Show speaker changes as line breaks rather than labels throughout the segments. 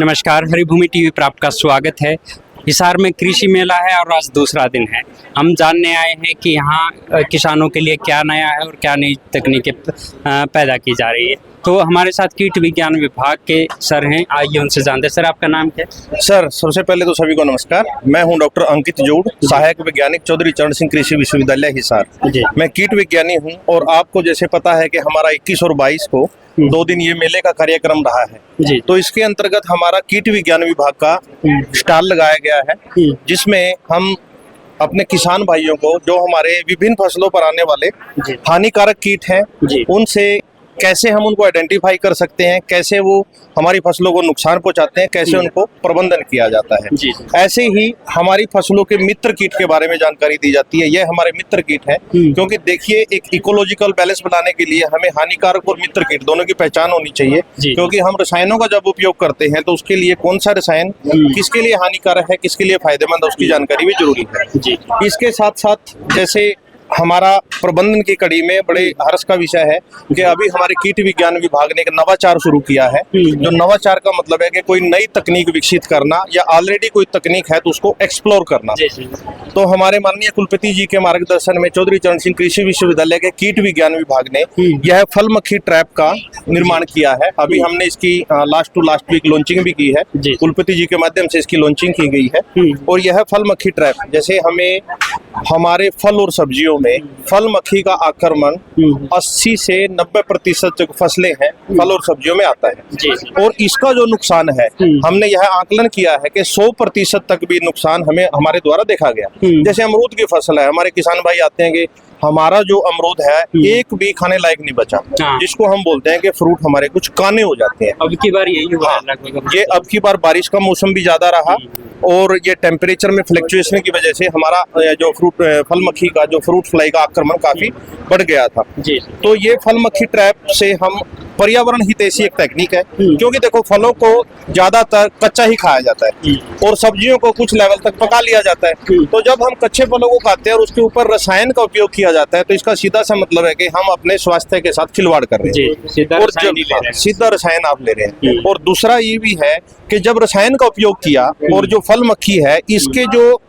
नमस्कार, हरिभूमि टीवी पर आपका स्वागत है। हिसार में कृषि मेला है और आज दूसरा दिन है। हम जानने आए हैं कि यहाँ किसानों के लिए क्या नया है और क्या नई तकनीकें पैदा की जा रही है। तो हमारे साथ कीट विज्ञान विभाग के सर हैं, आइए उनसे जानते हैं। सर, आपका नाम क्या है?
सर, सबसे पहले तो सभी को नमस्कार। मैं हूं डॉक्टर अंकित जोड़, सहायक वैज्ञानिक चौधरी चरण सिंह कृषि विश्वविद्यालय हिसार। मैं कीट विज्ञानी हूं और आपको जैसे पता है कि हमारा 21 और 22 को 2 दिन ये मेले का कार्यक्रम रहा है। तो इसके अंतर्गत हमारा कीट विज्ञान विभाग का स्टॉल लगाया गया है, जिसमें हम अपने किसान भाइयों को जो हमारे विभिन्न फसलों पर आने वाले हानिकारक कीट हैं उनसे कैसे हम उनको आइडेंटिफाई कर सकते हैं, कैसे वो हमारी फसलों को नुकसान पहुंचाते हैं, कैसे उनको प्रबंधन किया जाता है। ऐसे ही हमारी फसलों के मित्र कीट के बारे में जानकारी दी जाती है। यह हमारे मित्र कीट है, क्योंकि देखिए एक इकोलॉजिकल बैलेंस बनाने के लिए हमें हानिकारक और मित्र कीट दोनों की पहचान होनी चाहिए। क्योंकि हम रसायनों का जब उपयोग करते हैं तो उसके लिए कौन सा रसायन किसके लिए हानिकारक है, किसके लिए फायदेमंद है, उसकी जानकारी भी जरूरी है। इसके साथ साथ जैसे हमारा प्रबंधन की कड़ी में बड़े हर्ष का विषय है कि अभी हमारे कीट विज्ञान विभाग ने एक नवाचार शुरू किया है। जो नवाचार का मतलब है कि कोई नई तकनीक विकसित करना या ऑलरेडी कोई तकनीक है तो उसको एक्सप्लोर करना। तो हमारे माननीय कुलपति जी के मार्गदर्शन में चौधरी चरण सिंह कृषि विश्वविद्यालय के कीट विज्ञान विभाग ने यह फल मक्खी ट्रैप का निर्माण किया है। अभी हमने इसकी last to last week launching भी की है। कुलपति जी के माध्यम से इसकी लॉन्चिंग की गई है। और यह फल मक्खी ट्रैप, जैसे हमें हमारे फल और सब्जियों में फल मक्खी का आक्रमण 80 से 90% जो फसलें हैं फल और सब्जियों में आता है। और इसका जो नुकसान है, हमने यह आकलन किया है कि 100% तक भी नुकसान हमें हमारे द्वारा देखा गया। जैसे अमरूद की फसल है, हमारे किसान भाई आते हैं कि हमारा जो अमरूद है एक भी खाने लायक नहीं बचा, जिसको हम बोलते हैं कि फ्रूट हमारे कुछ काने हो जाते हैं।
अब की बार यही हुआ
ये अब की बार बारिश का मौसम भी ज्यादा रहा और ये टेम्परेचर में फ्लक्चुएशन की वजह से हमारा जो फल मक्खी का जो फ्रूट फ्लाई का आक्रमण काफी बढ़ गया था। तो ये फल मक्खी ट्रैप से हम पर्यावरण हितैषी एक टेक्निक है, क्योंकि देखो फलों को ज्यादातर कच्चा ही खाया जाता है और सब्जियों को कुछ लेवल तक पका लिया जाता है। तो जब हम कच्चे फलों को खाते हैं और उसके ऊपर रसायन का उपयोग किया जाता है तो इसका सीधा सा मतलब है कि हम अपने स्वास्थ्य के साथ खिलवाड़ कर रहे हैं और सीधा रसायन आप ले रहे हैं। और दूसरा ये भी है कि जब रसायन का उपयोग किया और जो फल मक्खी है इसके जो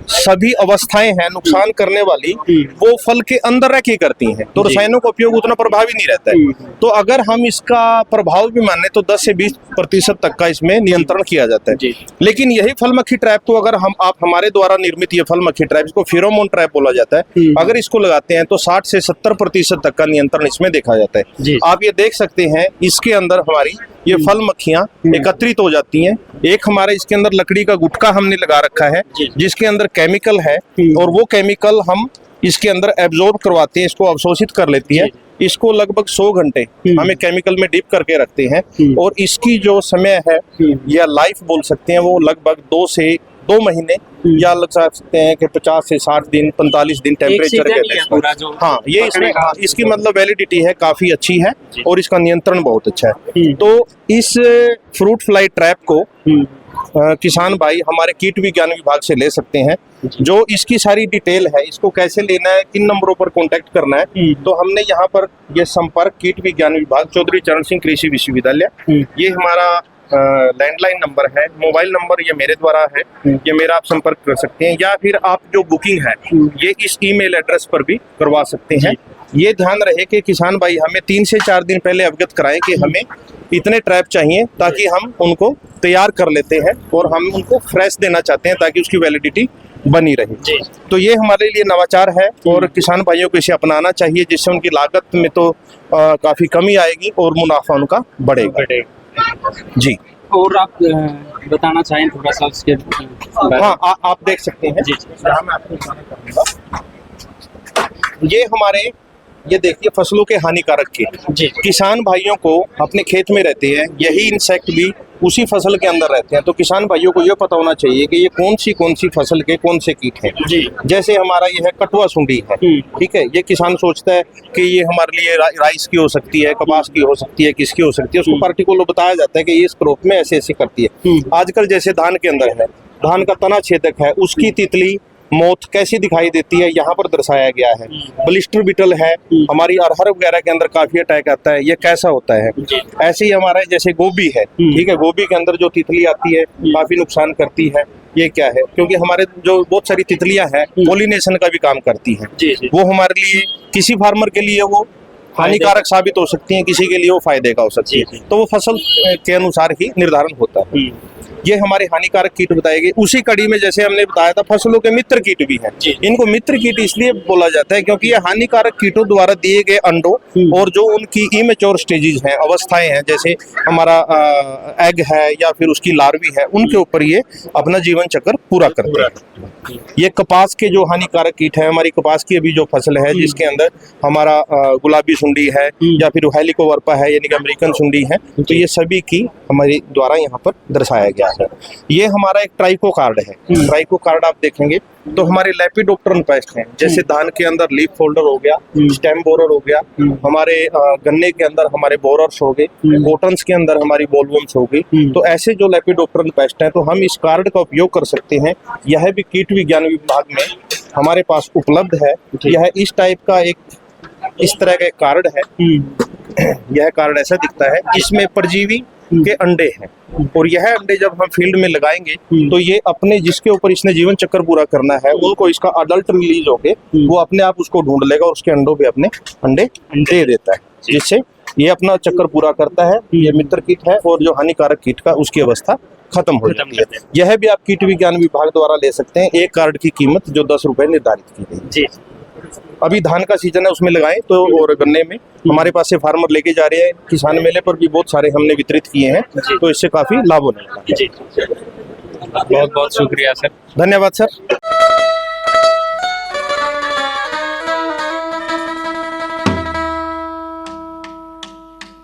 सभी अवस्थाएं हैं नुकसान करने वाली वो फल के अंदर रह के करती हैं, तो रसायनों का उपयोग उतना प्रभावी नहीं रहता है। तो अगर हम इसका प्रभाव भी माने तो 10 से 20% तक का इसमें नियंत्रण किया जाता है। लेकिन यही फल मक्खी ट्रैप को अगर आप हमारे द्वारा निर्मित ये फल मक्खी ट्रैप, इसको फेरोमोन ट्रैप बोला जाता है, अगर इसको लगाते हैं तो 60 से 70% तक का नियंत्रण इसमें देखा जाता है। आप ये देख सकते हैं इसके अंदर हमारी ये फल मक्खियां एकत्रित हो जाती हैं। एक हमारे इसके अंदर लकड़ी का गुटका हमने लगा रखा है जिसके अंदर केमिकल है और वो केमिकल हम इसके अंदर एब्जॉर्ब करवाते हैं, इसको अवशोषित कर लेती है। इसको लगभग 100 घंटे हमें केमिकल में डिप करके रखते हैं और इसकी जो समय है या लाइफ बोल सकते हैं वो लगभग 2 से 2 महीने या लग सकते हैं कि 50 से 60 दिन 45 दिन टेम्परेचर के। हाँ, ये इसमें इसकी मतलब वैलिडिटी है काफी अच्छी है और इसका नियंत्रण बहुत अच्छा है। तो इस फ्रूट फ्लाई ट्रैप को किसान भाई हमारे कीट विज्ञान विभाग से ले सकते हैं। जो इसकी सारी डिटेल है, इसको कैसे लेना है, किन नंबरों पर कांटेक्ट करना है, तो हमने यहाँ पर ये संपर्क कीट विज्ञान विभाग चौधरी चरण सिंह कृषि विश्वविद्यालय, ये हमारा लैंडलाइन नंबर है, मोबाइल नंबर ये मेरे द्वारा है, ये मेरा आप संपर्क कर सकते हैं या फिर आप जो बुकिंग है ये इस ईमेल एड्रेस पर भी करवा सकते हैं। ये ध्यान रहे कि किसान भाई हमें 3 से 4 दिन पहले अवगत कराएं कि हमें इतने ट्रैप चाहिए, ताकि हम उनको तैयार कर लेते हैं और हम उनको फ्रेश देना चाहते हैं ताकि उसकी वैलिडिटी बनी रहे। तो ये हमारे लिए नवाचार है और किसान भाइयों को इसे अपनाना चाहिए, जिससे उनकी लागत में तो काफी कमी आएगी और मुनाफा उनका बढ़ेगा। जी, और आप बताना चाहें थोड़ा सा उसके? हाँ, आप देख सकते हैं। मैं आपको बताना चाहूँगा, ये हमारे ये देखिए फसलों के हानिकारक कीट किसान भाइयों को अपने खेत में रहते हैं, यही इंसेक्ट भी उसी फसल के अंदर रहते हैं। तो किसान भाइयों को ये पता होना चाहिए कि ये कौन सी फसल के कौन से कीट हैं। जैसे हमारा ये है कटुआ सुंडी है, ठीक है, ये किसान सोचता है कि ये हमारे लिए राइस की हो सकती है, कपास की हो सकती है, किसकी हो सकती है, उसको पार्टिकुलर बताया जाता है कि ये इस क्रॉप में ऐसे ऐसे करती है। आजकल जैसे धान के अंदर है, धान का तना छेदक है, उसकी तितली मौत कैसी दिखाई देती है यहाँ पर दर्शाया गया है। ब्लिस्टर बीटल है, हमारी अरहर वगैरह के अंदर काफी अटैक आता है, ये कैसा होता है। ऐसे ही हमारा जैसे गोभी है, ठीक है, गोभी के अंदर जो तितली आती है काफी नुकसान करती है। ये क्या है, क्योंकि हमारे जो बहुत सारी तितलियां हैं पॉलिनेशन का भी काम करती हैं, वो हमारे लिए किसी फार्मर के लिए वो हानिकारक साबित हो सकती हैं, किसी के लिए वो फायदे का हो सकती है। तो वो फसल के अनुसार ही निर्धारण होता है। ये हमारे हानिकारक कीट बताए गए। उसी कड़ी में जैसे हमने बताया था फसलों के मित्र कीट भी हैं। इनको मित्र कीट इसलिए बोला जाता है क्योंकि ये हानिकारक कीटों द्वारा दिए गए अंडों और जो उनकी इमेच्योर स्टेजेस हैं, अवस्थाएं हैं, जैसे हमारा एग है या फिर उसकी लार्वी है, उनके ऊपर ये अपना जीवन चक्र पूरा करते हैं। ये कपास के जो हानिकारक कीट है, हमारी कपास की अभी जो फसल है जिसके अंदर हमारा गुलाबी सुंडी है या फिर हेलिकोवर्पा है यानी कि अमेरिकन सुंडी है, तो ये सभी की हमारे द्वारा यहाँ पर दर्शाया गया है। ये हमारा एक ट्राइको कार्ड है। ट्राइको कार्ड आप देखेंगे तो हमारे लेपिडोप्टेरन पेस्ट हैं, जैसे धान के अंदर लीफ फोल्डर हो गया, स्टेम बोरर हो गया, हमारे गन्ने के अंदर हमारे बोरर्स हो गए, कॉटन्स के अंदर हमारी बोलवर्म्स हो गई। तो ऐसे जो लेपिडोप्टेरन पेस्ट हैं तो हम इस कार्ड का उपयोग कर सकते हैं। यह भी कीट विज्ञान विभाग में हमारे पास उपलब्ध है। यह इस टाइप का इस तरह का कार्ड है। यह कार्ड ऐसा दिखता है जिसमें परजीवी के अंडे हैं, और यह अंडे जब हम फील्ड में लगाएंगे तो ये अपने जिसके ऊपर इसने जीवन चक्र पूरा करना है उनको इसका अडल्ट रिलीज होके वो अपने आप उसको ढूंढ लेगा और उसके अंडों पे अपने अंडे दे देता है, जिससे ये अपना चक्र पूरा करता है। ये मित्र कीट है और जो हानिकारक कीट का उसकी अवस्था खत्म हो जाती है। यह भी आप कीट विज्ञान विभाग द्वारा ले सकते हैं। एक कार्ड की कीमत जो 10 रुपए निर्धारित की गई है। अभी धान का सीजन है उसमें लगाएं तो, और गन्ने में हमारे पास से फार्मर लेके जा रहे हैं। किसान मेले पर भी बहुत सारे हमने वितरित किए हैं, तो इससे काफी लाभ होने लगा है।
बहुत बहुत शुक्रिया सर।
धन्यवाद सर।